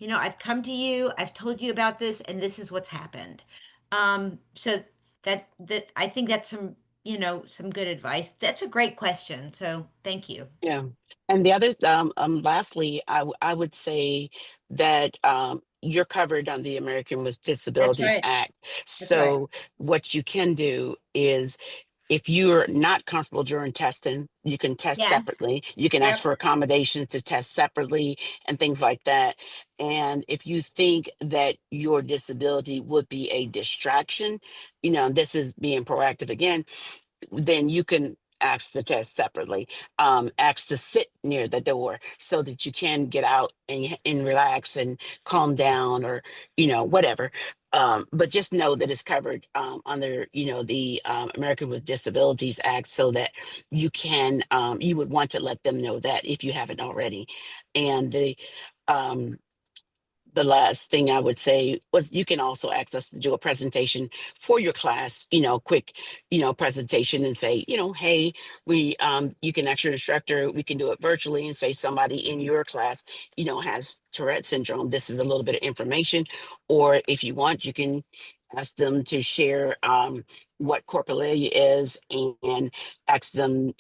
I've come to you, I've told you about this, and this is what's happened. So that I think that's some good advice. That's a great question. So thank you. Yeah. And the other, lastly, I would say that you're covered on the American with That's Disabilities right. Act. That's right. So what you can do is if you're not comfortable during testing, you can test Yeah. separately. You can ask Yep. for accommodations to test separately and things like that. And if you think that your disability would be a distraction, this is being proactive again, then you can ask to test separately, ask to sit near the door so that you can get out and relax and calm down or whatever, but just know that it's covered under the American with Disabilities Act, so that you would want to let them know that if you haven't already. And um, the last thing I would say was you can also ask us to do a presentation for your class, quick, presentation and say, hey, you can ask your instructor, we can do it virtually and say somebody in your class, has Tourette syndrome. This is a little bit of information. Or if you want, you can ask them to share what corporalia is and ask them,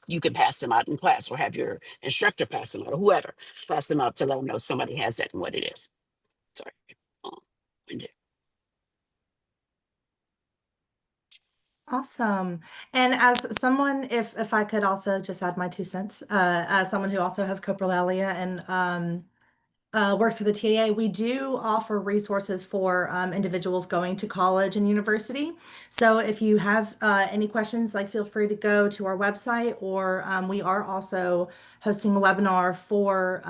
you can pass them out in class or have your instructor pass them out or whoever pass them out to let them know somebody has that and what it is. Sorry. Um, and Awesome. And as someone, if I could also just add my 2 cents, as someone who also has coprolalia and works for the TAA, we do offer resources for individuals going to college and university. So if you have any questions, like feel free to go to our website, or we are also hosting a webinar for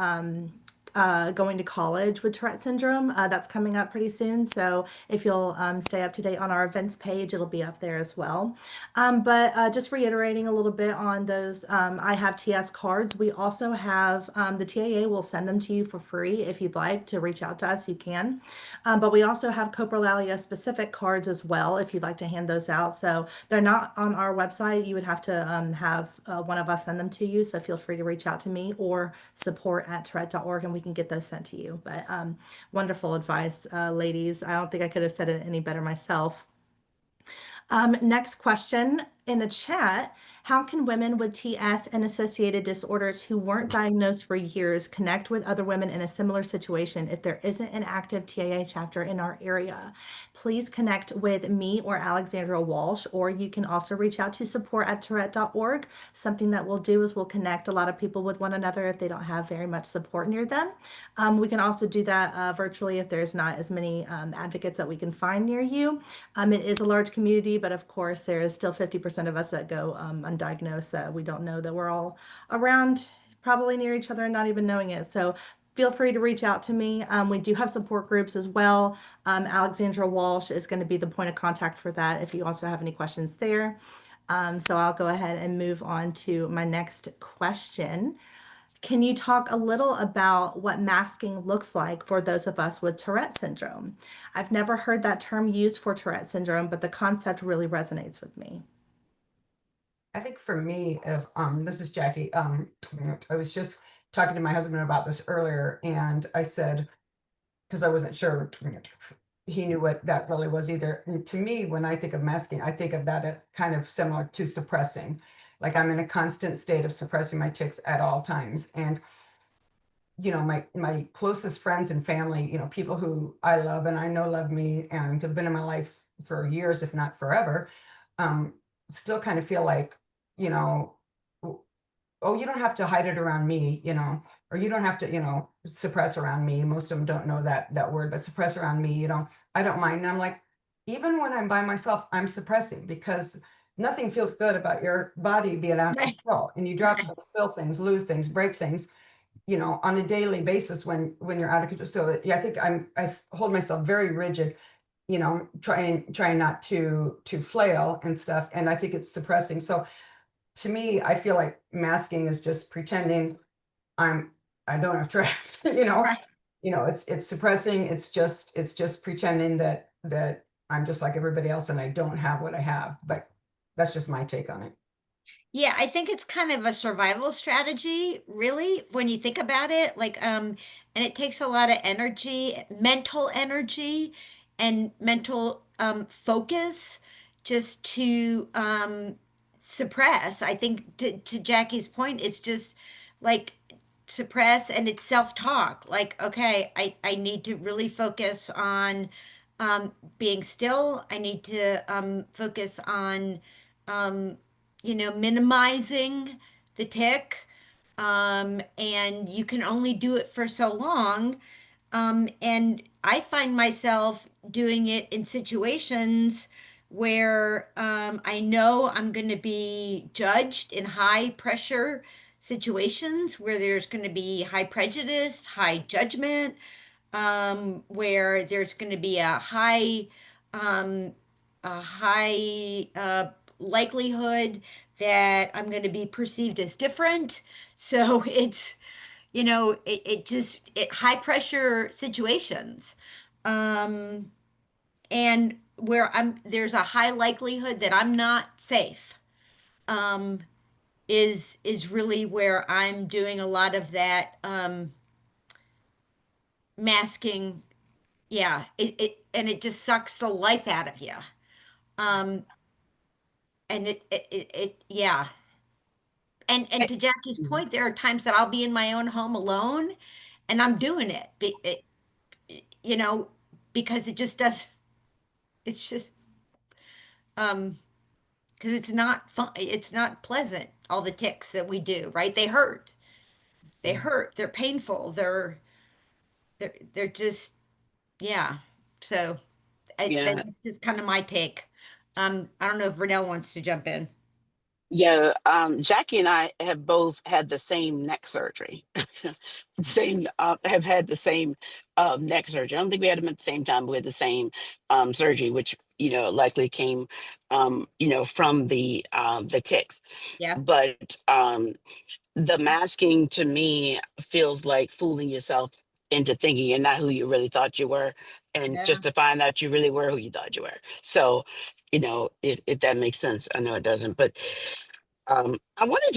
going to college with Tourette syndrome. That's coming up pretty soon. So if you'll stay up to date on our events page, it'll be up there as well. But just reiterating a little bit on those, I have TS cards. We also have the TAA will send them to you for free. If you'd like to reach out to us, you can. But we also have coprolalia specific cards as well, if you'd like to hand those out. So they're not on our website. You would have to have one of us send them to you. So feel free to reach out to me or support@tourette.org and we can get those sent to you. But wonderful advice, ladies. I don't think I could have said it any better myself. Next question. in the chat, how can women with TS and associated disorders who weren't diagnosed for years connect with other women in a similar situation if there isn't an active TAA chapter in our area? Please connect with me or Alexandra Walsh, or you can also reach out to support@tourette.org. Something that we'll do is we'll connect a lot of people with one another if they don't have very much support near them. We can also do that virtually if there's not as many advocates that we can find near you. It is a large community, but of course, there is still 50% of us that go undiagnosed, that we don't know that we're all around, probably near each other and not even knowing it. So feel free to reach out to me. We do have support groups as well. Alexandra Walsh is going to be the point of contact for that if you also have any questions there. So I'll go ahead and move on to my next question. Can you talk a little about what masking looks like for those of us with Tourette syndrome? I've never heard that term used for Tourette syndrome, but the concept really resonates with me. I think for me, if this is Jackie, I was just talking to my husband about this earlier, and I said, because I wasn't sure he knew what that really was either. And to me, when I think of masking, I think of that as kind of similar to suppressing. Like I'm in a constant state of suppressing my tics at all times. And my closest friends and family, people who I love and I know love me and have been in my life for years, if not forever, still kind of feel like, you know, oh, you don't have to hide it around me, or you don't have to, suppress around me. Most of them don't know that word, but suppress around me, I don't mind. And I'm like, even when I'm by myself, I'm suppressing because nothing feels good about your body being out of Right. control. And you drop things, spill things, lose things, break things, on a daily basis when you're out of control. So yeah, I think I hold myself very rigid, trying not to flail and stuff. And I think it's suppressing. So to me, I feel like masking is just pretending I don't have Tourette's, Right. It's suppressing. It's just pretending that I'm just like everybody else and I don't have what I have. But that's just my take on it. Yeah, I think it's kind of a survival strategy, really, when you think about it. And it takes a lot of energy and mental focus just to suppress. I think to Jackie's point, it's just like suppress and it's self-talk. Like, okay, I need to really focus on being still. I need to focus on um, minimizing the tick. And you can only do it for so long. And I find myself doing it in situations where I know I'm going to be judged in high pressure situations where there's going to be high prejudice, high judgment, where there's going to be um, a high likelihood that I'm going to be perceived as different. So it high pressure situations, um, and where there's a high likelihood that I'm not safe. Um, is really where I'm doing a lot of that masking. Yeah, and it just sucks the life out of you. Um, and yeah. And to Jackie's Mhm. point, there are times that I'll be in my own home alone, and I'm doing you know, because it just does. It's just um, because it's not fun. It's not pleasant. All the ticks that we do, right? They hurt. They Yeah. hurt. They're painful. They're just yeah. So Yeah. that's just kind of my take. I don't know if Vernell wants to jump in. Yeah, Jackie and I have both had the same neck surgery. Same, have had the same neck surgery. I don't think we had them at the same time, but we had the same surgery, which likely came, from the ticks. Yeah. But the masking to me feels like fooling yourself into thinking you're not who you really thought you were, and Yeah. just to find out you really were who you thought you were. So, if that makes sense. I know it doesn't, but I wanted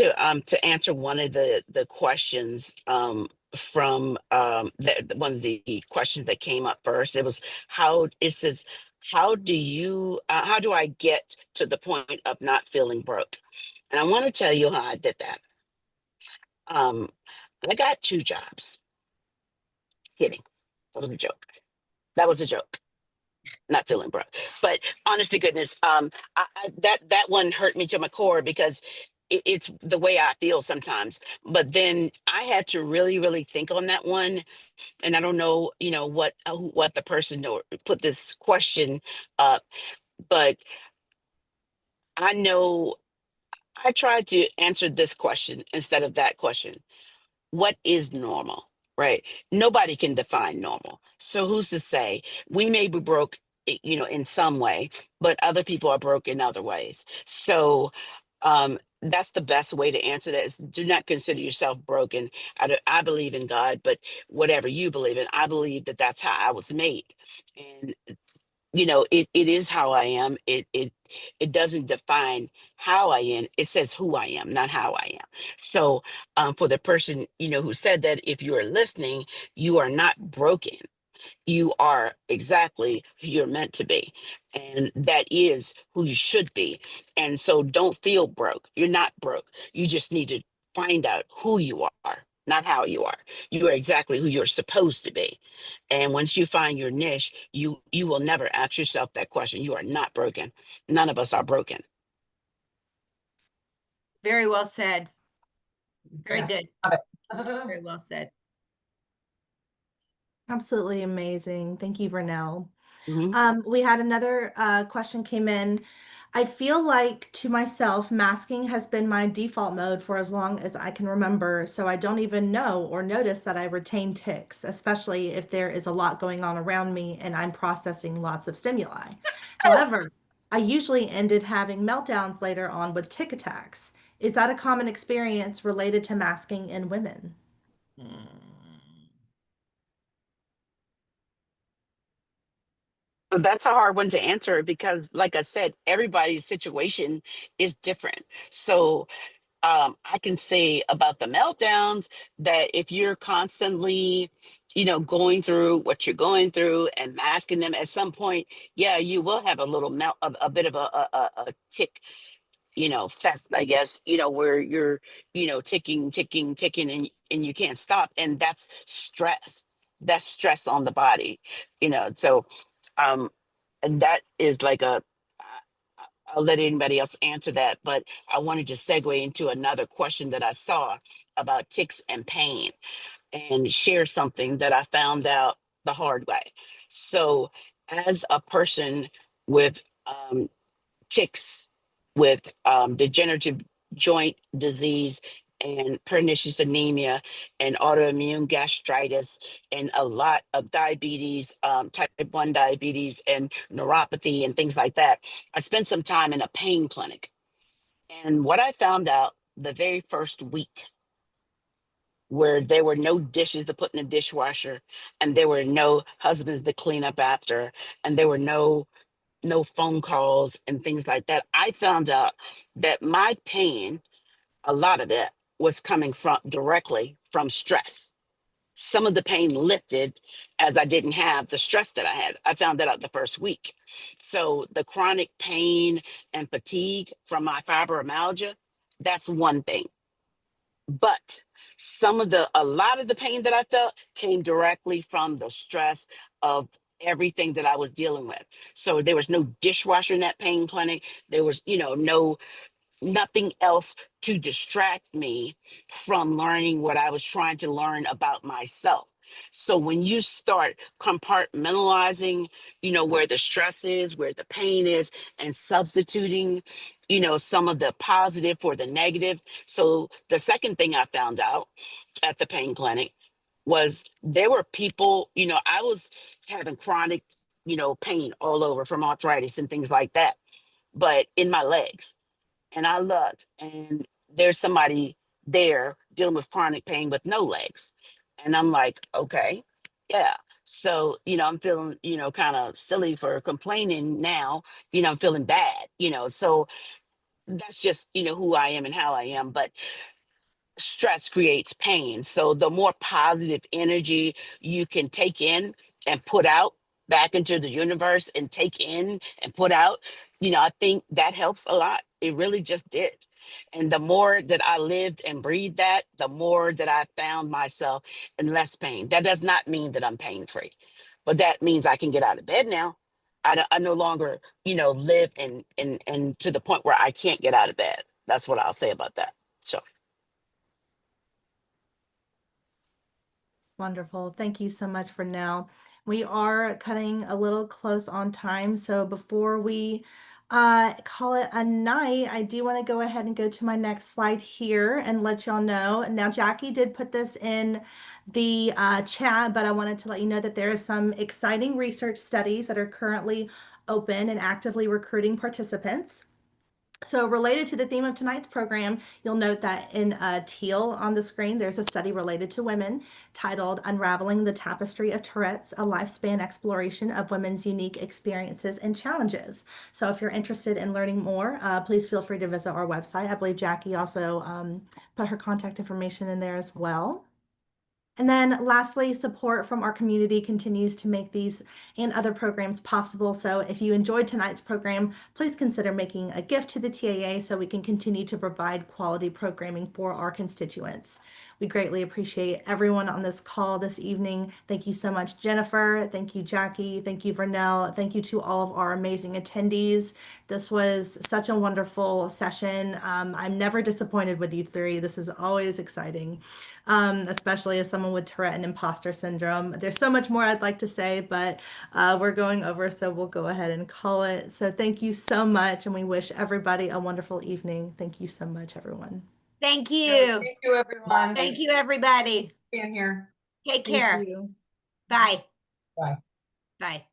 to answer one of the questions from one of the questions that came up first. It was how it says how do I get to the point of not feeling broke? And I want to tell you how I did that. Um, I got 2 jobs. Kidding. That was a joke. That was a joke. Not feeling broke. But honest to goodness, that one hurt me to my core because it's the way I feel sometimes. But then I had to really, really think on that one. And I don't know, what the person or put this question up, but I know I tried to answer this question instead of that question. What is normal, right? Nobody can define normal. So who's to say we may be broke, in some way, but other people are broke in other ways. So that's the best way to answer that is do not consider yourself broken. I believe in God, but whatever you believe in, I believe that that's how I was made. And it is how I am. It doesn't define how I am. It says who I am, not how I am. So for the person who said that, if you are listening, you are not broken. You are exactly who you're meant to be, and that is who you should be. And so don't feel broke. You're not broke. You just need to find out who you are, not how you are. You are exactly who you're supposed to be. And once you find your niche, you will never ask yourself that question. You are not broken. None of us are broken. Very well said. Very Yes. good. Love it. Very well said. Absolutely amazing. Thank you, Vernell. Mhm. We had another question came in. I feel like to myself, masking has been my default mode for as long as I can remember, so I don't even know or notice that I retain tics, especially if there is a lot going on around me and I'm processing lots of stimuli. However, I usually ended having meltdowns later on with tic attacks. Is that a common experience related to masking in women? That's a hard one to answer because, like I said, everybody's situation is different. So I can say about the meltdowns that if you're constantly, going through what you're going through and masking them at some point, yeah, you will have a little a bit of a tick, fest, I guess, where you're, ticking, ticking, ticking, and you can't stop. And that's stress. That's stress on the body, so, um, and that is like I'll let anybody else answer that, but I wanted to segue into another question that I saw about tics and pain and share something that I found out the hard way. So, as a person with tics, with degenerative joint disease and pernicious anemia and autoimmune gastritis and a lot of diabetes, type 1 diabetes and neuropathy and things like that, I spent some time in a pain clinic. And what I found out the very first week, where there were no dishes to put in the dishwasher and there were no husbands to clean up after and there were no phone calls and things like that, I found out that my pain, a lot of it was coming from directly from stress. Some of the pain lifted as I didn't have the stress that I had. I found that out the first week. So the chronic pain and fatigue from my fibromyalgia, that's one thing. But a lot of the pain that I felt came directly from the stress of everything that I was dealing with. So there was no dishwasher in that pain clinic. There was, nothing else to distract me from learning what I was trying to learn about myself. So when you start compartmentalizing, where the stress is, where the pain is, and substituting, some of the positive for the negative. So the second thing I found out at the pain clinic was there were people, I was having chronic, pain all over from arthritis and things like that, but in my legs. And I looked, and there's somebody there dealing with chronic pain with no legs. And I'm like, okay, yeah. So, I'm feeling, kind of silly for complaining now, I'm feeling bad, so that's just, who I am and how I am. But stress creates pain. So the more positive energy you can take in and put out, back into the universe and take in and put out, I think that helps a lot. It really just did. And the more that I lived and breathed that, the more that I found myself in less pain. That does not mean that I'm pain free, but that means I can get out of bed now. I no longer, live and to the point where I can't get out of bed. That's what I'll say about that. So. Wonderful. Thank you so much for now. We are cutting a little close on time. So before we call it a night, I do want to go ahead and go to my next slide here and let y'all know. Now, Jackie did put this in the chat, but I wanted to let you know that there is some exciting research studies that are currently open and actively recruiting participants. So related to the theme of tonight's program, you'll note that in teal on the screen, there's a study related to women titled Unraveling the Tapestry of Tourette's, a Lifespan Exploration of Women's Unique Experiences and Challenges. So if you're interested in learning more, please feel free to visit our website. I believe Jackie also put her contact information in there as well. And then lastly, support from our community continues to make these and other programs possible. So if you enjoyed tonight's program, please consider making a gift to the TAA so we can continue to provide quality programming for our constituents. We greatly appreciate everyone on this call this evening. Thank you so much, Jennifer. Thank you, Jackie. Thank you, Vernell. Thank you to all of our amazing attendees. This was such a wonderful session. I'm never disappointed with you three. This is always exciting, especially as someone with Tourette and imposter syndrome. There's so much more I'd like to say, but we're going over, so we'll go ahead and call it. So thank you so much, and we wish everybody a wonderful evening. Thank you so much, everyone. Thank Thank you. you, everyone. Thank you, everybody. Being here. Take Thank care. you. Bye. Bye. Bye.